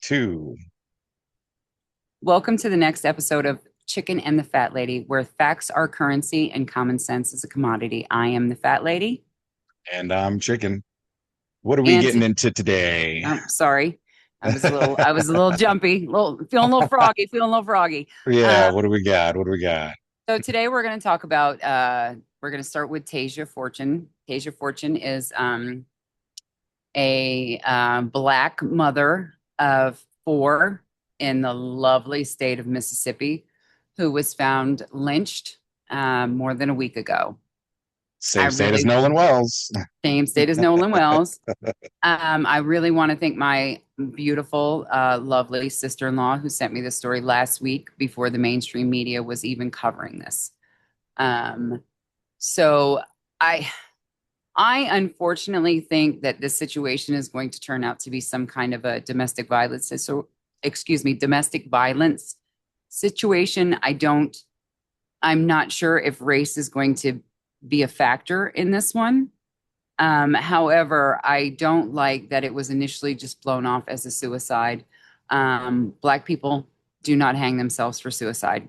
Two. Welcome to the next episode of Chicken and the Fat Lady, where facts are currency and common sense is a commodity. I am the Fat Lady. And I'm chicken. What are we And getting into today? I'm sorry, I was a little jumpy, feeling a little froggy, feeling a little froggy. Yeah, Uh, what do we got? What do we got? so today we're going to talk about. We're going to start with Tasia Fortune. Tasia Fortune is a black mother of four in the lovely state of Mississippi, who was found lynched more than a week ago. I Same state as really Nolan Wells. Same state as Nolan Wells. I really want to thank my beautiful, lovely sister-in-law who sent me this story last week before the mainstream media was even covering this. Um, so I I unfortunately think that this situation is going to turn out to be some kind of a domestic violence. So, excuse me, domestic violence situation. I'm not sure if race is going to be a factor in this one. However, I don't like that it was initially just blown off as a suicide. Black people do not hang themselves for suicide.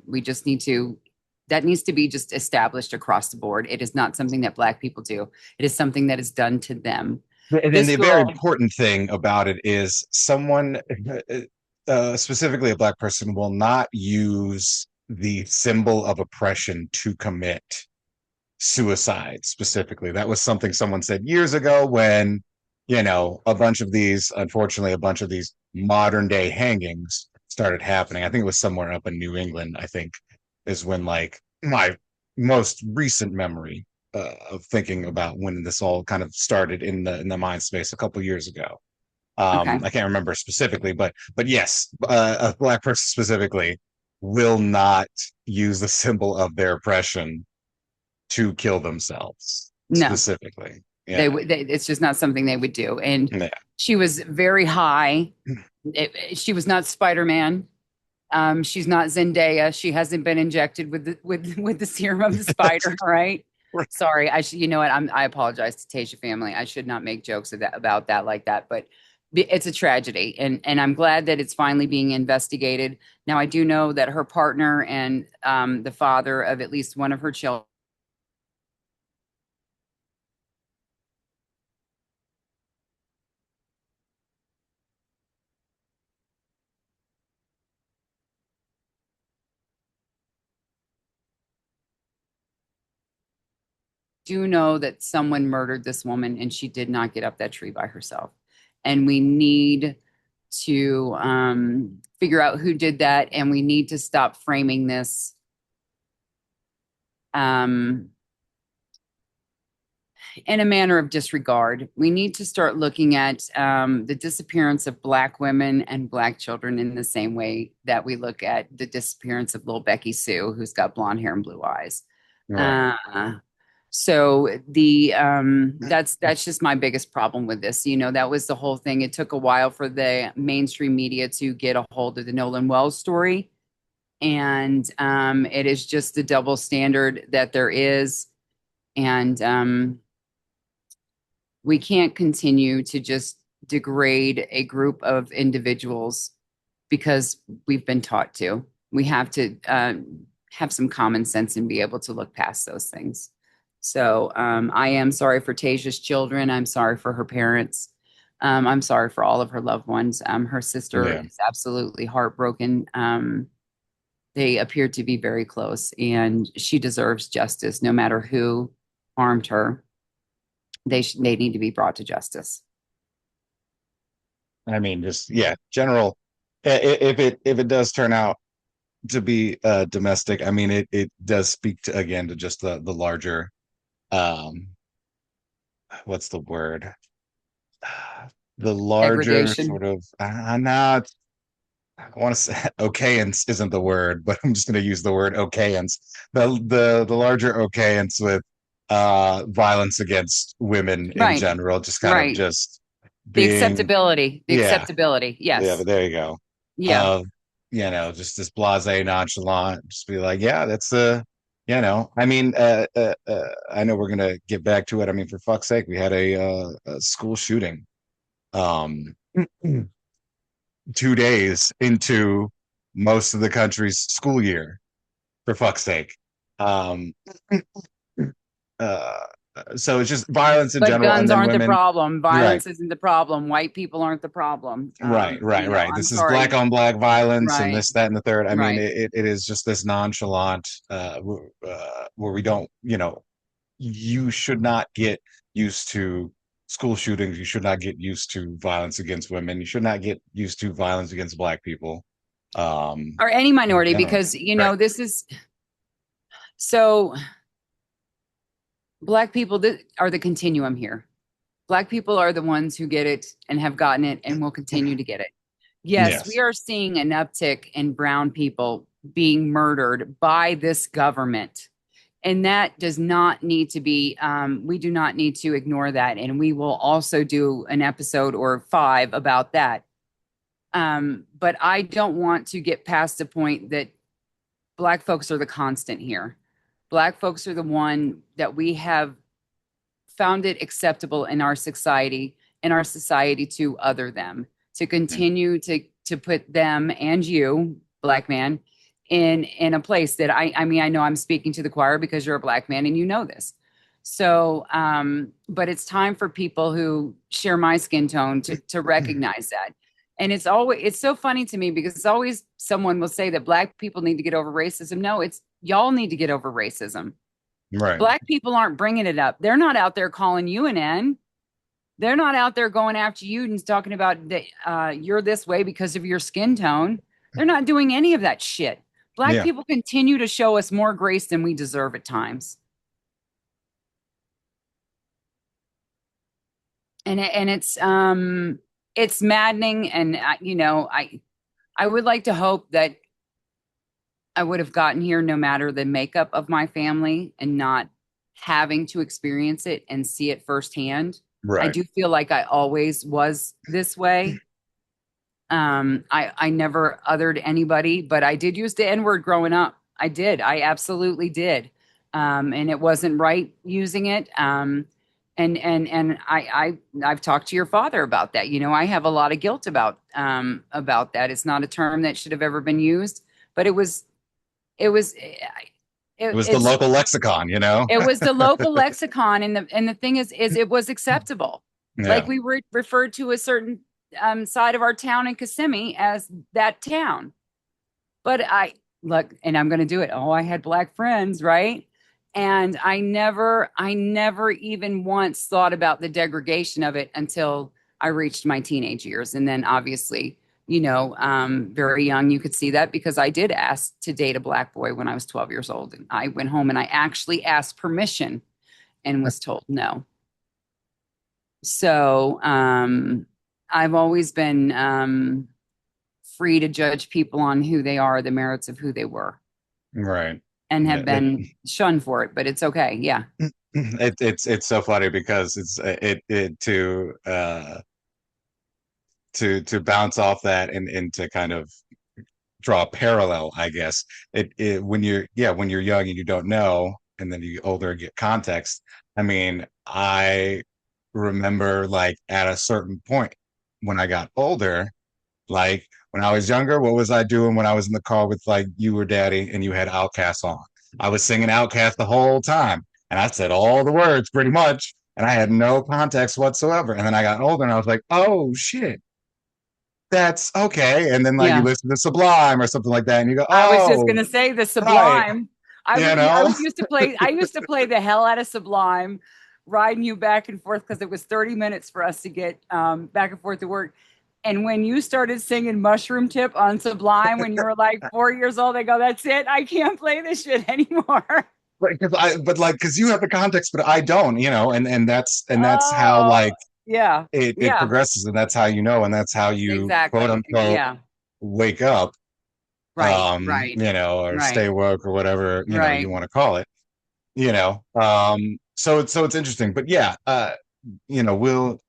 That needs to be just established across the board. It is not something that Black people do, it is something that is done to them. And then This the very girl, important thing about it is someone, specifically a black person, will not use the symbol of oppression to commit suicide specifically. That was something someone said years ago when, unfortunately, a bunch of these modern day hangings started happening. I think it was somewhere up in New England, I think, is when like my most recent memory of thinking about when this all kind of started in the mind space a couple years ago. okay, I can't remember specifically, but yes, a black person specifically will not use the symbol of their oppression to kill themselves no, specifically. they Yeah. would. It's just not something they would do. And Yeah. she was very high. She was not Spider Man. She's not Zendaya. She hasn't been injected with the serum of the spider, right? Sorry, you know what? I apologize to Tasia family. I should not make jokes about that like that, but it's a tragedy, and I'm glad that it's finally being investigated. Now, I do know that her partner and the father of at least one of her children do know that someone murdered this woman, and she did not get up that tree by herself. And we need to figure out who did that, and we need to stop framing this um, in a manner of disregard. We need to start looking at the disappearance of Black women and Black children in the same way that we look at the disappearance of little Becky Sue, who's got blonde hair and blue eyes. Right. Uh, so that's just my biggest problem with this. That was the whole thing. It took a while for the mainstream media to get a hold of the Nolan Wells story, and it is just the double standard that there is, and we can't continue to just degrade a group of individuals because we've been taught to. We have to have some common sense and be able to look past those things. So I am sorry for Tasia's children. I'm sorry for her parents. I'm sorry for all of her loved ones. Her sister Yeah. is absolutely heartbroken. They appear to be very close, and she deserves justice no matter who harmed her. They need to be brought to justice. I mean, just yeah, general. If it does turn out to be domestic, I mean, it does speak to again to just the larger um what's the word? The larger Degradation. sort of not I want to say okayance isn't the word, but I'm just going to use the word okayance. The larger okayance with violence against women in Right. general, just kind of Right. just The being acceptability. The yeah, acceptability. yeah, Yes. but there you go. Yeah. Uh, just this blasé nonchalant, just be like, yeah, that's I mean, I know we're gonna get back to it. I mean, for fuck's sake, we had a school shooting. Um, 2 days into most of the country's school year, for fuck's sake. Um, uh, so it's just violence in But general, and guns then aren't the women. problem. Right, Violence isn't the problem. White people aren't the problem. right. I'm This is black sorry. on black violence, and Right, this, that, and the third. I mean, right. it is just this nonchalant, where we don't, you should not get used to school shootings. You should not get used to violence against women. You should not get used to violence against black people. Or any In minority, general. because, Right. this is so black people are the continuum here. Black people are the ones who get it and have gotten it and will continue to get it. Yes, we Yes. are seeing an uptick in brown people being murdered by this government. And that does not need to be, we do not need to ignore that. And we will also do an episode or five about that. But I don't want to get past the point that black folks are the constant here. Black folks are the one that we have found it acceptable in our society to other them, to continue to put them and you, black man, in a place that I mean, I know I'm speaking to the choir because you're a black man and you know this. So but it's time for people who share my skin tone to recognize that. And it's so funny to me because it's always someone will say that black people need to get over racism. No, it's y'all need to get over racism. Right. Black people aren't bringing it up. They're not out there calling you an N. They're not out there going after you and talking about that you're this way because of your skin tone. They're not doing any of that shit. Black Yeah. people continue to show us more grace than we deserve at times, and it's maddening. And I would like to hope that I would have gotten here no matter the makeup of my family and not having to experience it and see it firsthand. I Right. do feel like I always was this way. I never othered anybody, but I did use the N word growing up. I did. I absolutely did. And it wasn't right using it. And I've talked to your father about that. I have a lot of guilt about that. It's not a term that should have ever been used, but it was It was the it's local lexicon. it was the local lexicon, and the thing is it was acceptable. Like Yeah. we referred to a certain side of our town in Kissimmee as that town. But I look, and I'm going to do it. Oh, I had black friends, right? And I never even once thought about the degradation of it until I reached my teenage years. And then obviously, very young, you could see that because I did ask to date a black boy when I was 12 years old. And I went home and I actually asked permission and was told no. So I've always been free to judge people on who they are, the merits of who they were, Right. and Yeah. have been shunned for it. But it's okay. Yeah. It's so funny because it to bounce off that and to kind of draw a parallel, I guess. When you're young and you don't know, and then you get older and get context. I mean, I remember like at a certain point when I got older, like when I was younger, what was I doing when I was in the car with like you or daddy and you had Outcast on? I was singing Outcast the whole time. And I said all the words pretty much. And I had no context whatsoever. And then I got older and I was like, oh shit, that's okay. And then like you Yeah. listen to Sublime or something like that, and you go, I was just oh, gonna say the right, Sublime. you I know, would used to play. I used to play the hell out of Sublime, riding you back and forth because it was 30 minutes for us to get back and forth to work. And when you started singing Mushroom Tip on Sublime when you were like 4 years old, I go, "That's it. I can't play this shit anymore." because you have the context, but I don't, and that's how Oh, like yeah, it yeah, progresses, and that's how and that's how you quote exactly. unquote Yeah, wake up, right, right, or right, stay woke or whatever you right. want to call it, so it's interesting, but yeah, we'll,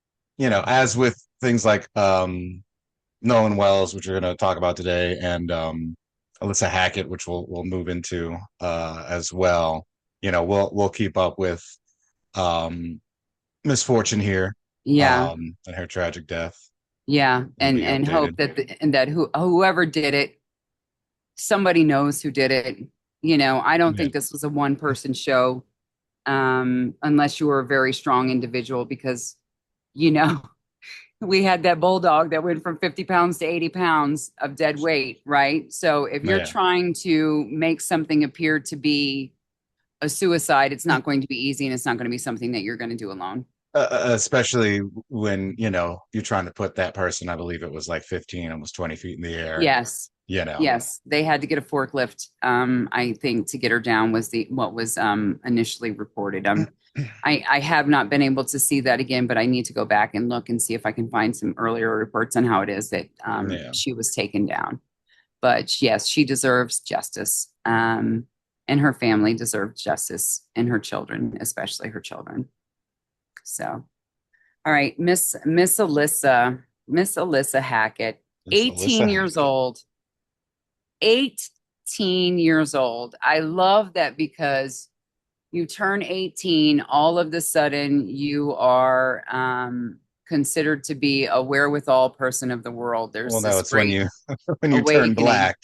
as with things like Nolan Wells, which we're going to talk about today, and Alyssa Hackett, which we'll move into as well. We'll keep up with um, misfortune here, Yeah. and her tragic death. Yeah, and be and hope updated. that and that whoever did it, somebody knows who did it. You know, I don't Yeah. think this was a one person show, unless you were a very strong individual, because you know we had that bulldog that went from 50 pounds to 80 pounds of dead weight, right? So if you're Yeah. trying to make something appear to be a suicide, it's not going to be easy, and it's not going to be something that you're going to do alone. Especially when, you're trying to put that person, I believe it was like 15, almost 20 feet in the air, Yes. you know. Yes, they had to get a forklift. I think to get her down was the what was initially reported. I have not been able to see that again, but I need to go back and look and see if I can find some earlier reports on how it is that Yeah. she was taken down. But yes, she deserves justice, and her family deserves justice, and her children, especially her children. So, all right, Miss Alyssa Hackett, It's Alyssa 18 years Hackett. old. 18 years old. I love that because you turn 18, all of the sudden you are considered to be a wherewithal person of the world. Well, There's no, this it's when great you when you turn awakening. black.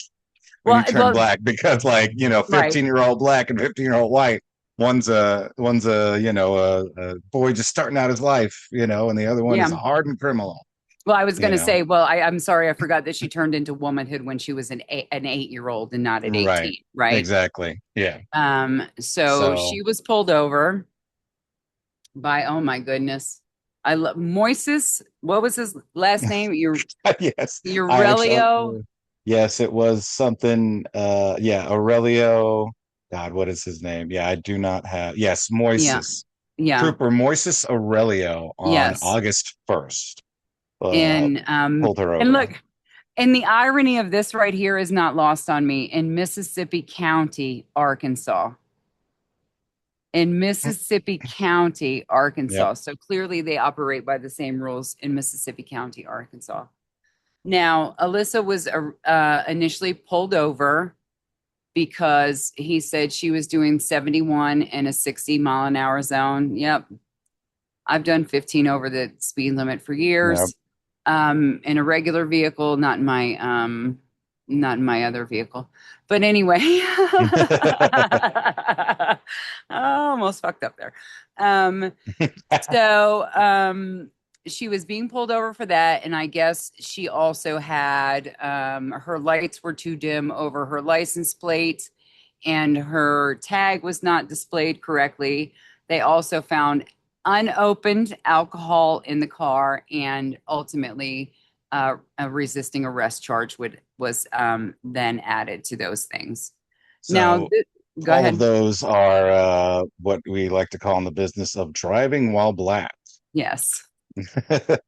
When Well, you turn well, black, because like, right. 15-year-old black and 15-year-old white, one's a a boy just starting out his life, and the other one is Yeah. a hardened criminal, Well, I was going you to know. say, well, I'm sorry, I forgot that she turned into womanhood when she was an 8 year old and not at Right. 18, right? Exactly. Yeah. So So she was pulled over by, oh my goodness, I love Moises. What was his last name? yes, I actually Aurelio. yes, it was something yeah, Aurelio. God, what is his name? Yeah, I do not have. Yes, Yeah, Moises. yeah, Trooper Moises Aurelio on yes. August 1st. Uh And Pulled her and over. look, and the irony of this right here is not lost on me. In Mississippi County, Arkansas. In Mississippi County, Yep. Arkansas. So clearly they operate by the same rules in Mississippi County, Arkansas. Now, Alyssa was initially pulled over because he said she was doing 71 in a 60-mile-an-hour zone. Yep. I've done 15 over the speed limit for Yep. years. In a regular vehicle, not in my other vehicle. But anyway, I almost fucked up there. Um, so she was being pulled over for that, and I guess she also had her lights were too dim over her license plate, and her tag was not displayed correctly. They also found unopened alcohol in the car, and ultimately, a resisting arrest charge was then added to those things. Now, So go all of ahead. those are what we like to call in the business of driving while black. Yes,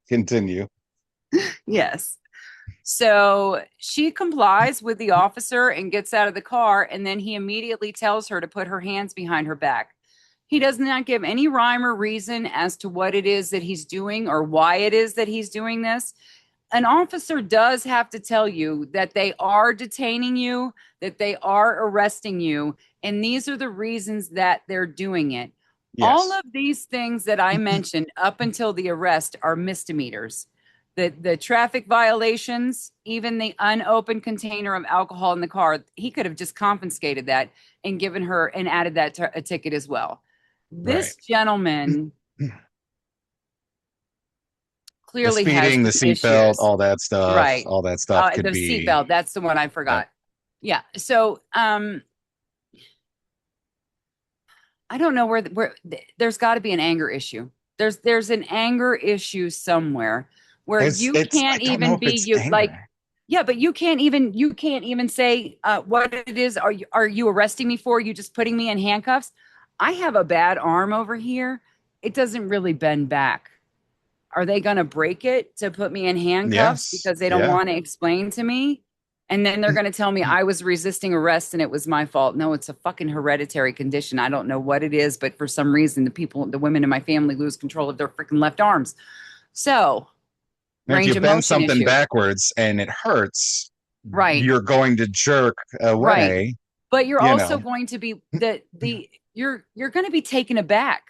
Continue. yes. So she complies with the officer and gets out of the car, and then he immediately tells her to put her hands behind her back. He does not give any rhyme or reason as to what it is that he's doing or why it is that he's doing this. An officer does have to tell you that they are detaining you, that they are arresting you, and these are the reasons that they're doing it. All Yes. of these things that I mentioned up until the arrest are misdemeanors. The traffic violations, even the unopened container of alcohol in the car, he could have just confiscated that and given her and added that to a ticket as well. Right. This gentleman The clearly has speeding, the some seatbelt, issues. Right. all that stuff could The be. seatbelt, that's the one I Yep. forgot. Yeah. So I don't know where there's got to be an anger issue. There's an anger issue somewhere where you It's I can't don't know even if be it's you like, anger. yeah, but you can't even say what it is. Are you arresting me for? You just putting me in handcuffs? I have a bad arm over here. It doesn't really bend back. Are they going to break it to put me in handcuffs Yes. because they don't Yeah. want to explain to me? And then they're going to tell me I was resisting arrest and it was my fault. No, it's a fucking hereditary condition. I don't know what it is, but for some reason, the women in my family lose control of their freaking left arms. So, And if you range of bend motion something issue. backwards and it hurts, Right, you're going to jerk right. away, But you're you also know. going to be you're going to be taken aback.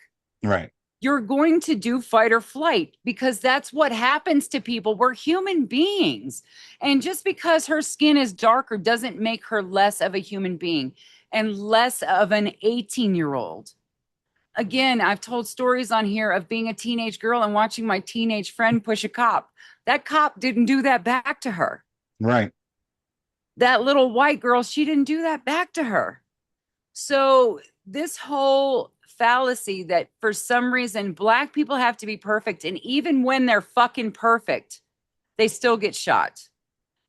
Right. you're going to do fight or flight because that's what happens to people. We're human beings. And just because her skin is darker doesn't make her less of a human being and less of an 18-year-old. Again, I've told stories on here of being a teenage girl and watching my teenage friend push a cop. That cop didn't do that back to her. Right. That little white girl, she didn't do that back to her. So, this whole fallacy that for some reason black people have to be perfect, and even when they're fucking perfect, they still get shot.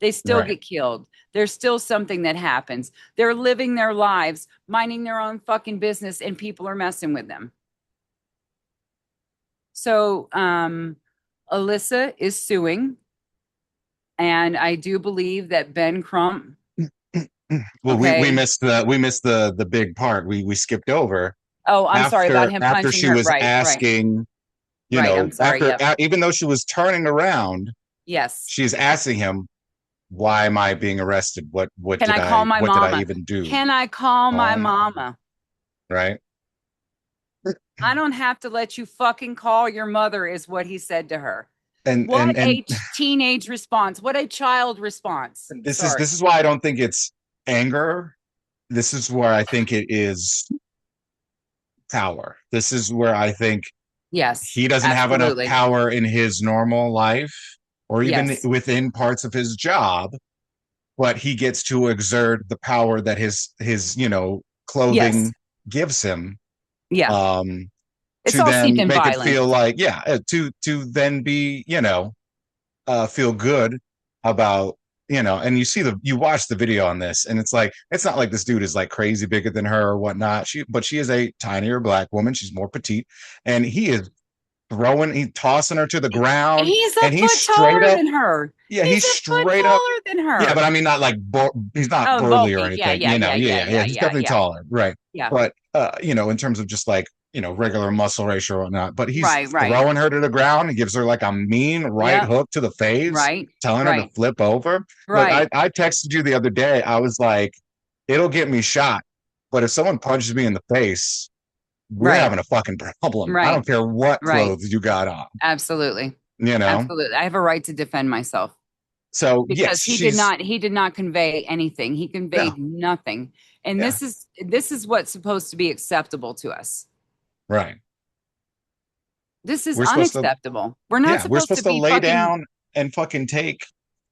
They still Right. get killed. There's still something that happens. They're living their lives, minding their own fucking business, and people are messing with them. So, Alyssa is suing, and I do believe that Ben Crump, Well, we okay. missed the big part. We skipped over Oh, I'm sorry about him after punching she her. was Right, right, asking, right. I'm sorry. after Yep. even though she was turning around, Yes. she's asking him, "Why am I being arrested? Can I call my what did I mama? even do?" Can I call my Oh my, mama? right? I don't have to let you fucking call your mother, is what he said to her. And What a teenage response. What a child response. Sorry. this is why I don't think it's anger. This is where I think it is power. This is where I think Yes, he doesn't have enough absolutely. power in his normal life or even Yes. within parts of his job, but he gets to exert the power that his Yes. clothing gives him, Yeah. um It's to all steeped then in make it violence. feel like, yeah, to then be, feel good about, and you watch the video on this, and it's like, it's not like this dude is like crazy bigger than her or whatnot. But she is a tinier black woman. She's more petite, and he tossing her to the ground, He's a and he's foot straight taller up, than her. yeah, He's he's a foot straight up, taller than yeah, but her. I mean, not like he's not Oh, burly or bulky. Yeah, anything, yeah, yeah, yeah, yeah, yeah, he's yeah, definitely yeah. taller, right? Yeah. But in terms of just like, regular muscle ratio or whatnot, but he's Right, right. throwing her to the ground and gives her like a mean right Yep. hook to the face, Right. telling her to Right. flip over. Look, Right. I texted you the other day. I was like, it'll get me shot, but if someone punches me in the face, we're Right. having a fucking problem. I Right. don't care what Right. clothes you got on, Absolutely. you know? Absolutely. I have a right to defend myself So yes, because she's he did not convey anything. He no, conveyed nothing. And yeah, this is what's supposed to be acceptable to us. right. This is We're supposed to, unacceptable. We're not yeah, we're supposed to supposed to be lay fucking down and fucking take.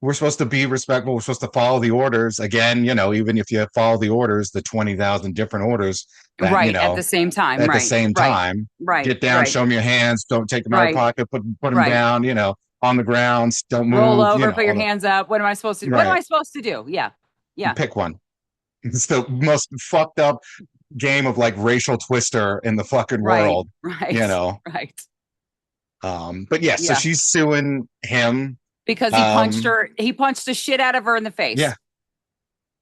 We're supposed to be respectful. We're supposed to follow the orders. Again, even if you follow the orders, the 20,000 different orders that, right at the same time. at the Right. same Right. time, Right. get down, Right. show them your hands, don't take them out of the Right. pocket, put them Right. down, on the ground, don't Roll move, over, put your all the, hands up. What am I supposed to do? What am right. I supposed to do? Yeah. Yeah. Pick one. It's the most fucked up game of like racial twister in the fucking Right. world, you Right. know. Right. But yeah, so Yeah. she's suing him. Because Um, he punched the shit out of her in the yeah, face.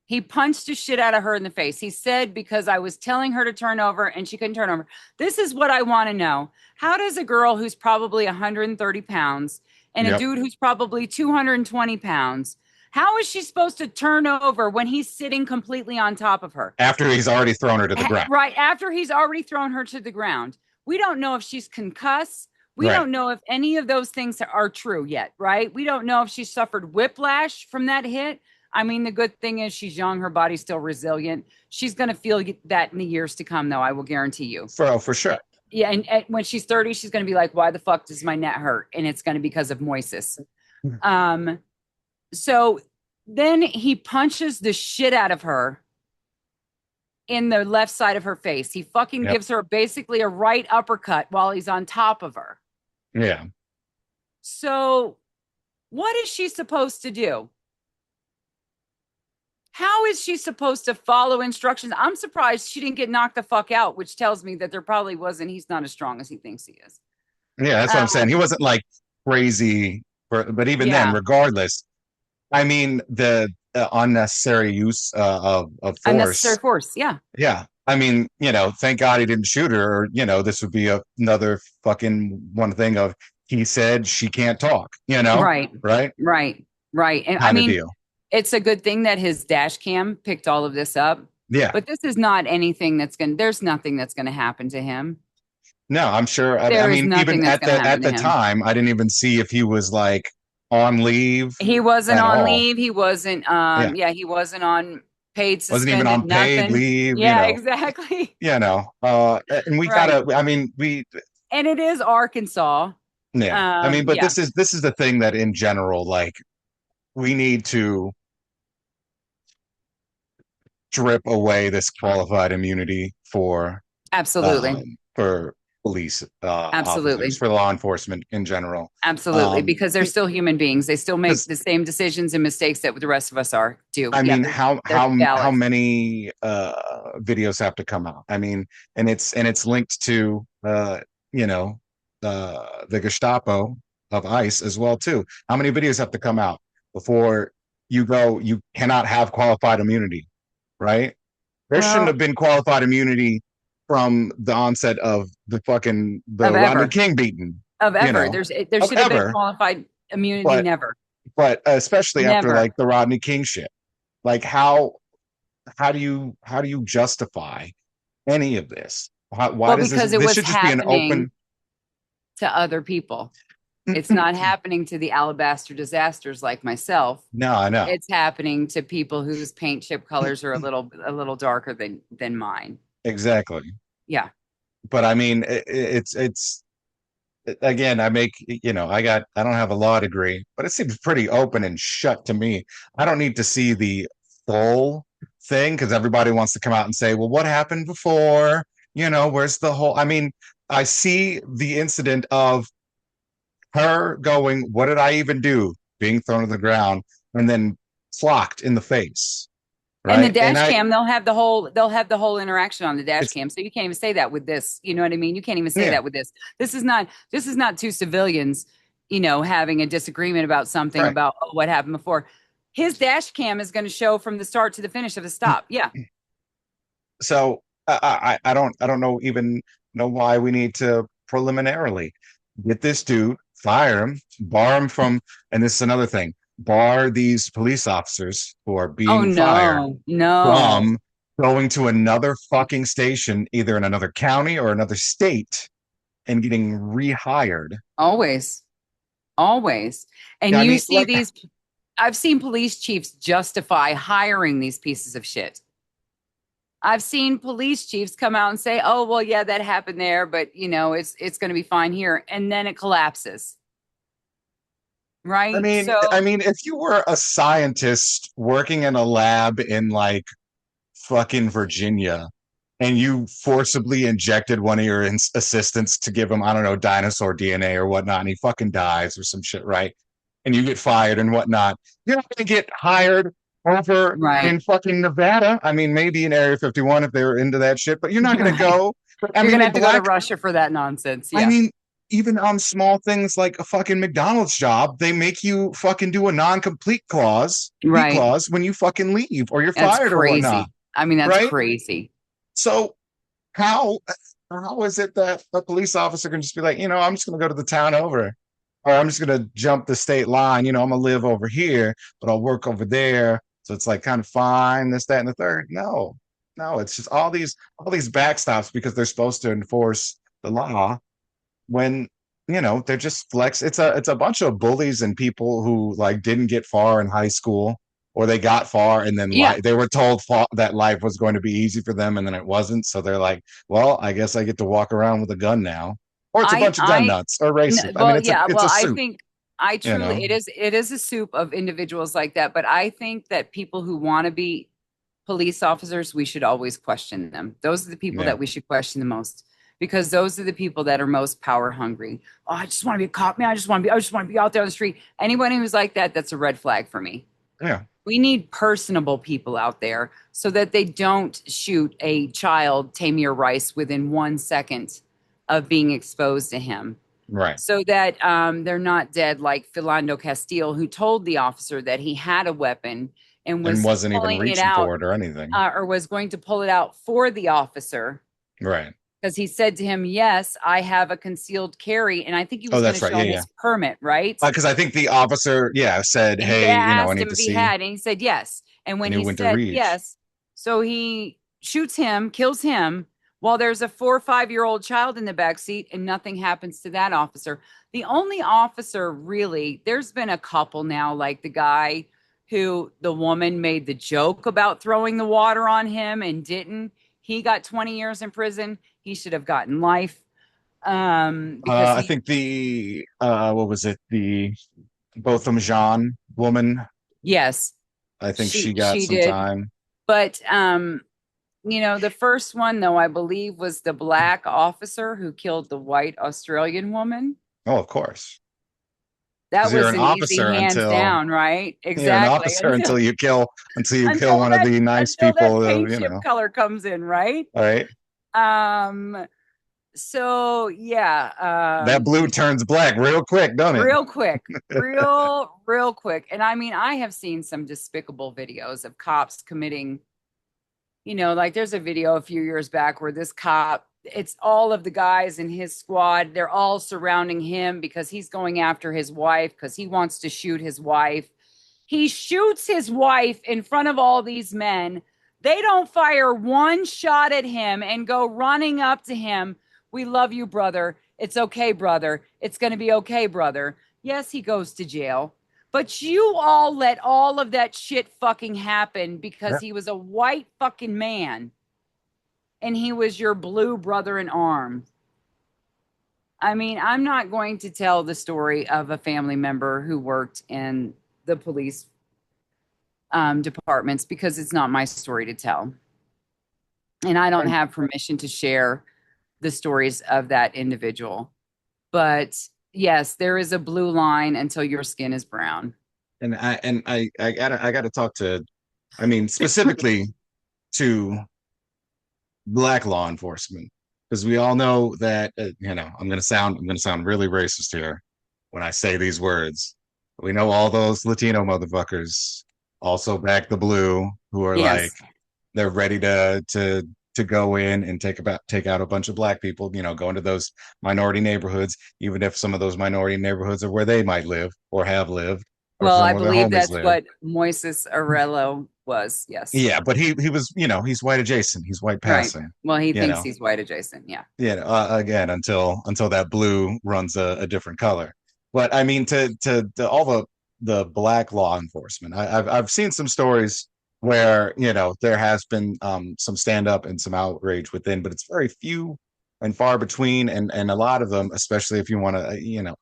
He punched the shit out of her in the face. He said, because I was telling her to turn over and she couldn't turn over. This is what I want to know. How does a girl who's probably 130 pounds and a yep. dude who's probably 220 pounds, how is she supposed to turn over when he's sitting completely on top of her? After he's already thrown her to the ground. Right after he's already thrown her to the ground. We don't know if she's concussed. We Right. don't know if any of those things are true yet, right? We don't know if she suffered whiplash from that hit. I mean, the good thing is she's young, her body's still resilient. She's going to feel that in the years to come, though, I will guarantee you. For sure. Yeah, and when she's 30, she's going to be like, why the fuck does my neck hurt? And it's going to be because of moises. Um, so then he punches the shit out of her in the left side of her face. He fucking Yep. gives her basically a right uppercut while he's on top of her. Yeah. So, what is she supposed to do? How is she supposed to follow instructions? I'm surprised she didn't get knocked the fuck out, which tells me that there probably wasn't. He's not as strong as he thinks he is. Yeah, that's what I'm saying. He wasn't like crazy, but even then, Yeah, regardless, I mean, the unnecessary use of unnecessary force. force. Yeah, Yeah. I mean, thank God he didn't shoot her, or, this would be another fucking one thing of he said she can't talk, right, right? right, right. And I Kind of mean, deal. it's a good thing that his dash cam picked all of this up, Yeah. but this is not anything that's going to, there's nothing that's going to happen to him. No, I'm sure. I There is mean, nothing even that's going to at happen to the him. time, I didn't even see if he was like on leave He wasn't at on all. leave. He wasn't, Yeah, yeah, he wasn't on paid wasn't even suspended, on paid nothing. leave. Yeah, exactly. And we Right. gotta. I mean, we And it is Arkansas. yeah. I mean, but Yeah, this is the thing that in general, like we need to strip away this qualified immunity absolutely. for police officers, Absolutely. for law enforcement in general. Absolutely. Because they're still human beings. They still make Because the same decisions and mistakes that the rest of us are do. I Yeah, mean, they're how valid. many videos have to come out? I mean, and it's linked to you know the Gestapo of ICE as well too. How many videos have to come out before you go? You cannot have qualified immunity, right? There shouldn't Well, have been qualified immunity from the onset of of the Rodney ever. King beating, Of you ever. know, There of should have been ever. qualified immunity But never. especially after Never. like the Rodney King shit, like how do you justify any of this? Why Well, does because it this was should just be an happening open? to other people. It's not happening to the alabaster disasters like myself. No, I know It's happening to people whose paint chip colors are a little darker than mine. exactly. Yeah. But I mean, it's again, I make, I don't have a law degree, but it seems pretty open and shut to me. I don't need to see the full thing because everybody wants to come out and say, well, what happened before? Where's the whole, I mean, I see the incident of her going, what did I even do? Being thrown to the ground and then clocked in the face. And the Right. And dash cam, they'll have the whole interaction on the dash it's, cam. So you can't even say that with this. You know what I mean? You can't even say yeah, that with this. This is not two civilians, having a disagreement about something right. about what happened before. His dash cam is going to show from the start to the finish of the stop. Yeah. So I don't know even know why we need to preliminarily get this dude, fire him, bar him from, and this is another thing, bar these police officers who are Oh being fired no, no. from going to another fucking station, either in another county or another state, and getting rehired. Always. Always. And I you mean, see like, these I've seen police chiefs justify hiring these pieces of shit. I've seen police chiefs come out and say, "Oh, well, yeah, that happened there, but it's going to be fine here." And then it collapses, right? I So, mean, if you were a scientist working in a lab in like fucking Virginia and you forcibly injected one of your assistants to give him, I don't know, dinosaur DNA or whatnot, and he fucking dies or some shit, right? And you get fired and whatnot, you're not going to get hired over right. in fucking Nevada. I mean, maybe in Area 51 if they were into that shit, but you're not going to Right. go. I You're going mean, to in have to go to black, Russia for that nonsense. I Yeah. mean, even on small things like a fucking McDonald's job, they make you fucking do a non-complete Right. clause when you fucking leave or you're That's fired or whatnot, crazy. I mean, that's right? crazy. So how how is it that a police officer can just be like, I'm just going to go to the town over, or I'm just going to jump the state line, I'm going to live over here, but I'll work over there. So it's like kind of fine, this, that, and the third. No, no, it's just all these backstops because they're supposed to enforce the law when they're just flex. It's a bunch of bullies and people who like didn't get far in high school or they got far and then Yeah. they were told that life was going to be easy for them and then it wasn't, so they're like, well, I guess I get to walk around with a gun now, or it's a bunch of gun I nuts or racist. I mean, well, yeah, it's well, a I suit, think I you truly know. it is a soup of individuals like that, but I think that people who want to be police officers, we should always question them. Those are the people Yeah, that we should question the most because those are the people that are most power hungry. Oh, I just want to be a cop, man. I just want to be out there on the street. Anyone who's like that, that's a red flag for me. yeah, We need personable people out there so that they don't shoot a child, Tamir Rice, within 1 second of being exposed to him right. so that they're not dead like Philando Castile, who told the officer that he had a weapon and And was wasn't even pulling it reaching out for it or anything. or was going to pull it out for the officer Right. because he said to him, "Yes, I have a concealed carry." And I think he Oh, was going to that's right. show Yeah, him yeah. his permit, right? Because I think the officer, yeah, said, He hey, I asked need him to if he see, had, and he said yes. And when and he he went to said reach. yes, so he shoots him, kills him while there's a 4 or 5 year old child in the back seat and nothing happens to that officer. The only officer really, there's been a couple now, like the guy who the woman made the joke about throwing the water on him and didn't. He got 20 years in prison. He should have gotten life because I he, think the what was it? The Botham Jean woman. yes, I think she got she some did. time. But the first one though, I believe, was the black officer who killed the white Australian woman. Oh, of course, That because you're was an an easy officer hands until down, right? you're an Exactly. officer until you kill Until one of that the nice until that people. paint chip color comes in, right? All right, Um, so yeah, that blue turns black real quick, don't it? real quick, real quick. And I mean, I have seen some despicable videos of cops committing, like there's a video a few years back where this cop, it's all of the guys in his squad, they're all surrounding him because he's going after his wife because he wants to shoot his wife. He shoots his wife in front of all these men. They don't fire one shot at him and go running up to him. We love you, brother. It's okay, brother. It's going to be okay, brother. Yes, he goes to jail. But you all let all of that shit fucking happen because Yeah. he was a white fucking man and he was your blue brother in arms. I mean, I'm not going to tell the story of a family member who worked in the police departments because it's not my story to tell. And I don't And have permission to share the stories of that individual. But yes, there is a blue line until your skin is brown. I gotta talk to. I mean, specifically to black law enforcement, because we all know that I'm gonna sound really racist here when I say these words. We know all those Latino motherfuckers also back the blue who are like Yes. they're ready to go in and take out a bunch of black people, go into those minority neighborhoods, even if some of those minority neighborhoods are where they might live or have lived or Well, I somewhere their believe homies that's live. what Moises Arello was. Yes. Yeah, but he was, he's white adjacent, he's white Right. passing, Well, he you thinks know. he's white adjacent. Yeah. Again, until that blue runs a different color. But I mean, to all the black law enforcement, I've seen some stories where there has been some stand up and some outrage within, but it's very few and far between, and a lot of them, especially if you want to,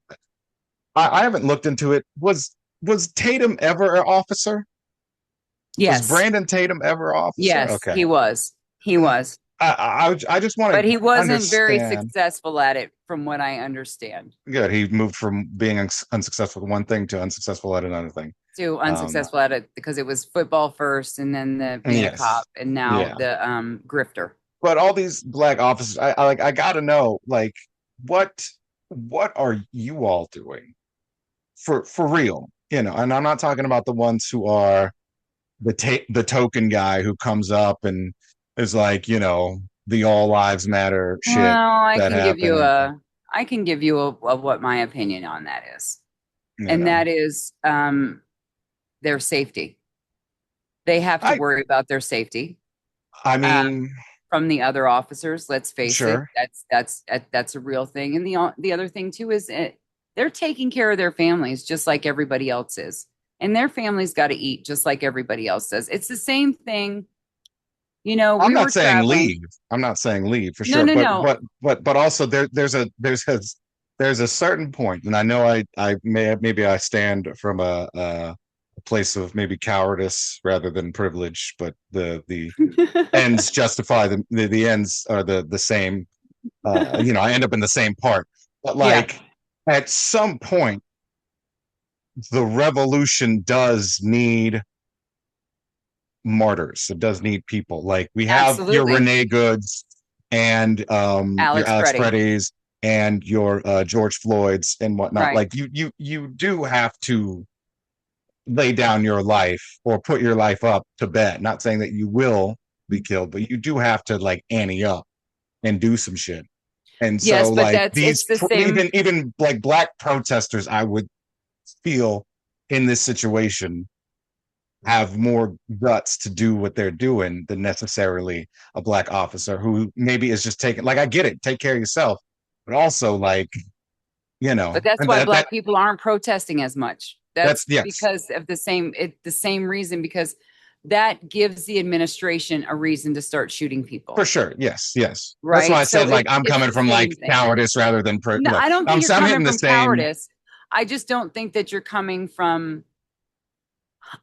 I haven't looked into it. Was Tatum ever an officer? Was Yes. Brandon Tatum ever an officer? Yes, Okay. he was. He was. I just want But to he wasn't very understand. successful at it, from what I understand. Good. He moved from being unsuccessful at one thing to unsuccessful at another thing. Too Um, unsuccessful at it because it was football first and then the being a yes. cop and now Yeah. the grifter. But all these black officers, I gotta know, like, what what are you all doing for real? And I'm not talking about the ones who are the token guy who comes up and is like, the all lives matter Well, shit that happened. I can give you a what my opinion on that is. You And know, that is their safety. They have to I worry about their safety I uh, mean, from the other officers. Let's face it, sure. that's a real thing. And the other thing too is they're taking care of their families just like everybody else is, and their families got to eat just like everybody else does. It's the same thing. I'm We not were saying traveling. leave. I'm not saying leave for No, sure. no, But no. also there's a certain point, and I know I maybe I stand from a place of maybe cowardice rather than privilege, but the ends justify the ends are the same. I end up in the same part. But Yeah, like at some point, the revolution does need martyrs. It does need people. Like we have your absolutely. Renee Goods and your Alex Alex Preddy. Preddy's and your George Floyd's and whatnot. Right. Like you do have to lay down your life or put your life up to bet. Not saying that you will be killed, but you do have to like ante up and do some shit. And so Yes, but like that's it's these the same. even like black protesters, I would feel in this situation have more guts to do what they're doing than necessarily a black officer who maybe is just taking, like, I get it, take care of yourself, but also like, But that's and why that black people aren't protesting as much. that's That's yes, because of the same reason, because that gives the administration a reason to start shooting for people. sure. Yes, yes. That's why I Right? said So like I'm it's coming the from like same thing. cowardice rather than No, look. I don't think you're I'm coming hitting the from same. cowardice. I just don't think that you're coming from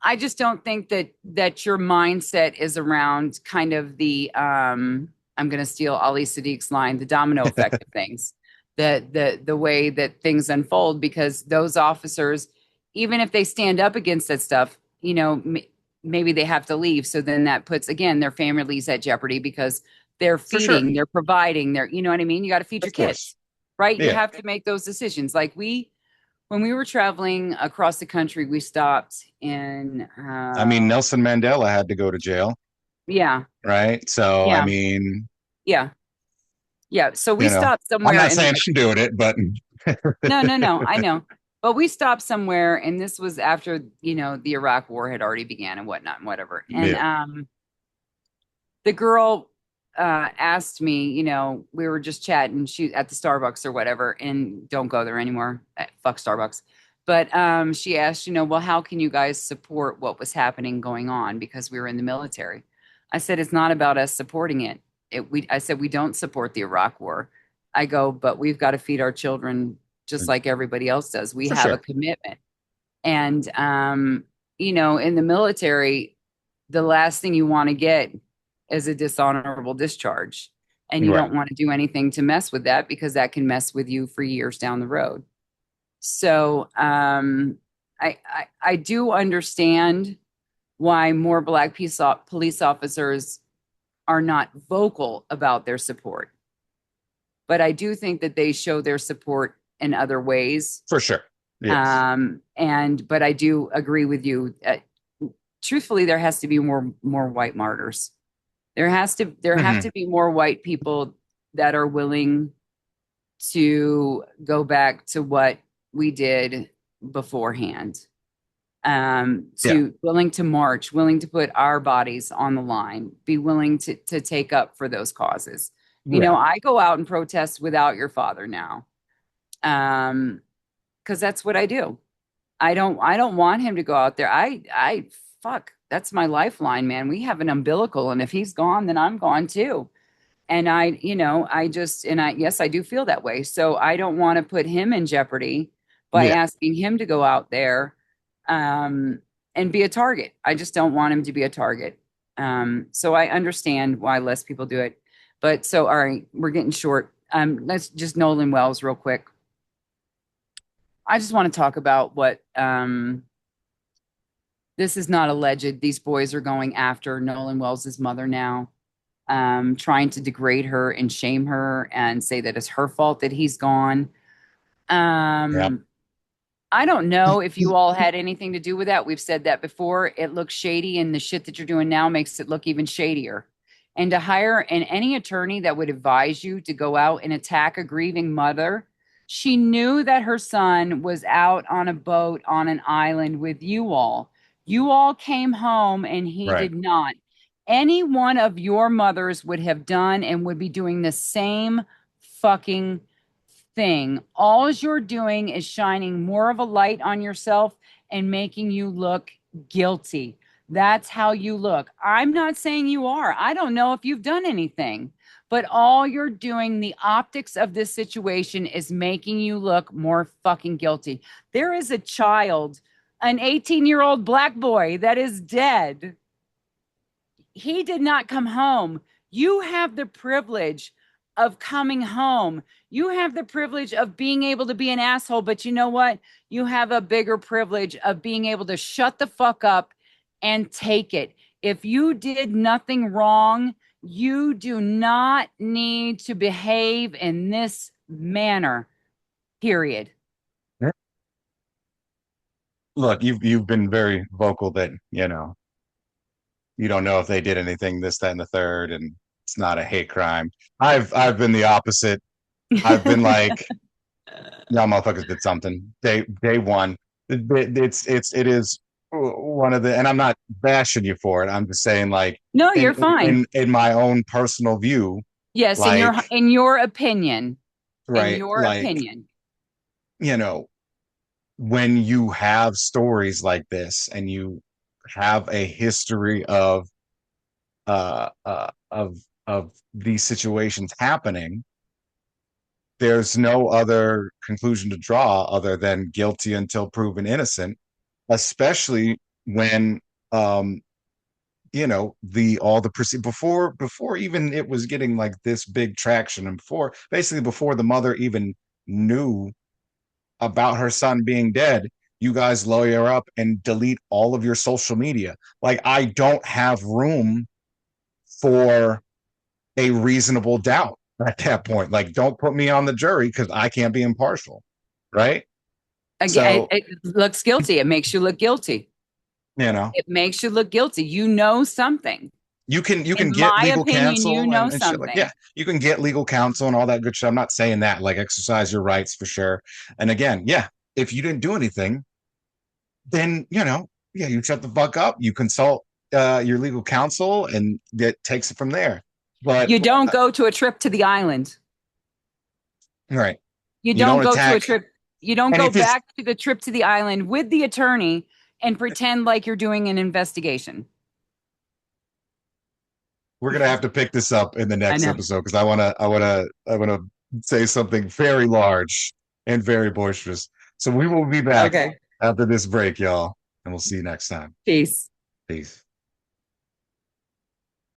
I just don't think that your mindset is around kind of the I'm going to steal Ali Sadiq's line, the domino effect of things. The way that things unfold, because those officers, even if they stand up against that stuff, maybe they have to leave. So then that puts again their families at jeopardy, because they're For sure. feeding, they're providing, they're, you know what I mean? You got to feed your Of course. kids, right? You Yeah. have to make those decisions. Like when we were traveling across the country, we stopped in, I mean, Nelson Mandela had to go to jail, yeah, right? So, I yeah, mean, yeah, yeah. So we stopped I'm somewhere not and saying I'm doing it, but no, no, no, I know. But we stopped somewhere, and this was after, the Iraq war had already began and whatnot and whatever. And yeah, the girl asked me, we were just chatting, she at the Starbucks or whatever, and don't go there anymore. Fuck Starbucks. But she asked, well, how can you guys support what was happening going on, because we were in the military? I said, it's not about us supporting it. I said, we don't support the Iraq war. I go, but we've got to feed our children just like everybody else does. We for have a sure. commitment. And, in the military, the last thing you want to get is a dishonorable discharge. And you Right. don't want to do anything to mess with that, because that can mess with you for years down the road. So I do understand why more black police officers are not vocal about their support. But I do think that they show their support in other ways. For sure. Yes. But I do agree with you. Truthfully, there has to be more white martyrs. There have Hmm. to be more white people that are willing to go back to what we did beforehand. Yeah. To willing to march, willing to put our bodies on the line, be willing to take up for those causes. Yeah. I go out and protest without your father now, because that's what I do. I don't want him to go out there. I fuck. That's my lifeline, man. We have an umbilical, and if he's gone, then I'm gone too. And yes, I do feel that way. So I don't want to put him in jeopardy by Yeah. asking him to go out there um, and be a target. I just don't want him to be a target. So I understand why less people do it. But so, all right, we're getting short. Let's just Nolan Wells real quick. I just want to talk about what this is not alleged. These boys are going after Nolan Wells' mother now, trying to degrade her and shame her and say that it's her fault that he's gone. Yeah. Um, I don't know if you all had anything to do with that. We've said that before. It looks shady, and the shit that you're doing now makes it look even shadier. And to hire any attorney that would advise you to go out and attack a grieving mother, she knew that her son was out on a boat on an island with you all. You all came home and he Right. did not. Any one of your mothers would have done and would be doing the same fucking thing. All you're doing is shining more of a light on yourself and making you look guilty. That's how you look. I'm not saying you are. I don't know if you've done anything, but all you're doing, the optics of this situation is making you look more fucking guilty. There is a child, an 18-year-old black boy that is dead. He did not come home. You have the privilege of coming home. You have the privilege of being able to be an asshole, but you know what? You have a bigger privilege of being able to shut the fuck up and take it. If you did nothing wrong, you do not need to behave in this manner, period. Look, you've been very vocal that, you don't know if they did anything, this, that, and the third, and it's not a hate crime. I've been the opposite. I've been like, y'all motherfuckers did something. Day one. It is. one of the, and I'm not bashing you for it. I'm just saying, like, No, in you're fine. in my own personal view, Yes, like, in your opinion, in right, your like, opinion. you know, when you have stories like this and you have a history uh, uh, of of these situations happening, there's no other conclusion to draw other than guilty until proven innocent, especially when um the all the before even it was getting like this big traction, and before the mother even knew about her son being dead, you guys lawyer up and delete all of your social media. Like, I don't have room for a reasonable doubt at that point. Like, don't put me on the jury because I can't be impartial, right? Again, So, it looks guilty. It makes you look guilty. you know, It makes you look guilty. You know something. you can In get my legal opinion, you counsel know and shit. Like, something. yeah, you can get legal counsel and all that good shit. I'm not saying that. Like, exercise your rights for sure. And again, yeah, if you didn't do anything, then yeah, you shut the fuck up. You consult your legal counsel, and that takes it from there. But You don't go to a trip to the island. right, You you don't don't go to a attack. trip. You don't And go if it's back to the trip to the island with the attorney and pretend like you're doing an investigation. We're gonna have to pick this up in the I next know. episode because I wanna say something very large and very boisterous. So we will be back Okay. after this break, y'all, and we'll see you next time. Peace. Peace.